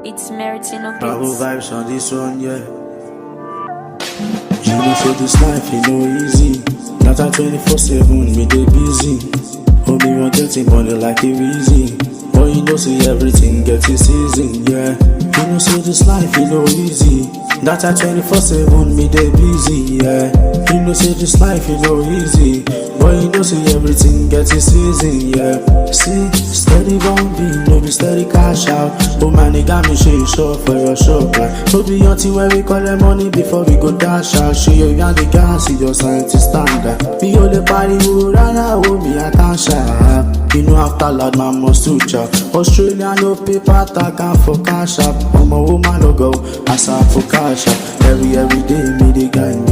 It's Meritino Bravo Beats. vibes on this one, yeah. You know, for this life, you know, easy. Not at 24/7, me they busy. Homie, you're getting money like it easy. But you know, see everything get its season, yeah. You know, see this life, you know, easy. Not at 24/7, me they busy, yeah. You know, see this life, you know, easy. But you know, see everything get its season, yeah. See, steady bombing, no be steady cash out. Oh man, they got me shit short for your shop, like. No be until where we call them money before we go dash out. Show you and the gas, see your scientist standard. Me all the party, who run out, me I can't share. You know after lad, man must to chop. Australia no paper, tag and for cash up. I'm a woman no go, as I for cash up. Every day, me they grind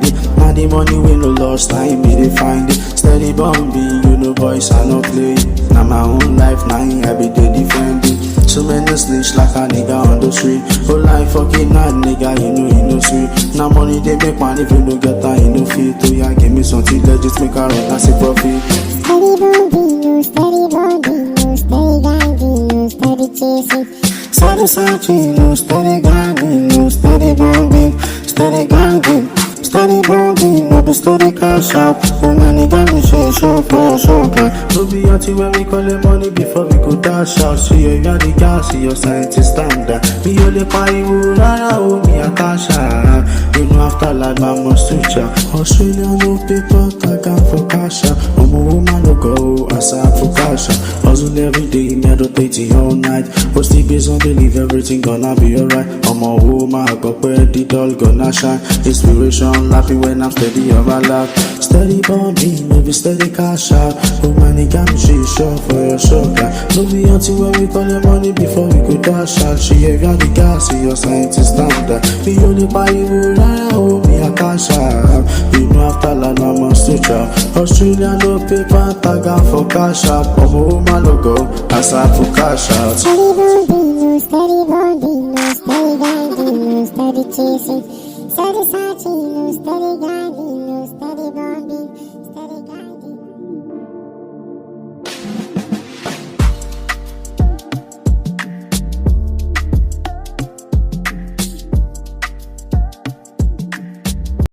it. Now the money we no lost time, me they find it. Steady bombing, you know boys I no play. Now my own life, now every day defend it. So many snitch like a nigga on the street. Oh life fucking mad nigga, you know sweet. Now money they make money if you no get that, you know feel to ya. Give me something legit, make a run, I say profit. Steady bonding, no steady grinding, no steady chasing. Steady searching, no steady grinding, no steady bombing, steady grinding. Steady bombing, no be steady cash out. So many got me shit show for your shop, like. No be until when we call the money before we go dash out. See you got the gas, see your scientist standard. Me only party who rara, oh me a cash out. You know after lad man must switch out. Australia no paper, tag and for cash out. I'm a woman no go, as I for cash out. Hustle every day, meditating all night. But still based on believe everything gonna be alright. I'm a woman, I got where the doll gonna shine. Inspiration laughing when I'm steady on my lap. Steady bombing, maybe steady cash out. Oh man, it got me shit short for your shop, like. No be until when we call the money before we go dash out. She have got the gas, see your scientist standard. Me only buy you right, oh me a cash out. You know after land I must switch out. Australia no paper, tag and for cash out. I'm a woman no go, as I for cash out. Steady bonding, no steady bonding, no steady grinding, no steady chasing. Steady searching, no steady grinding.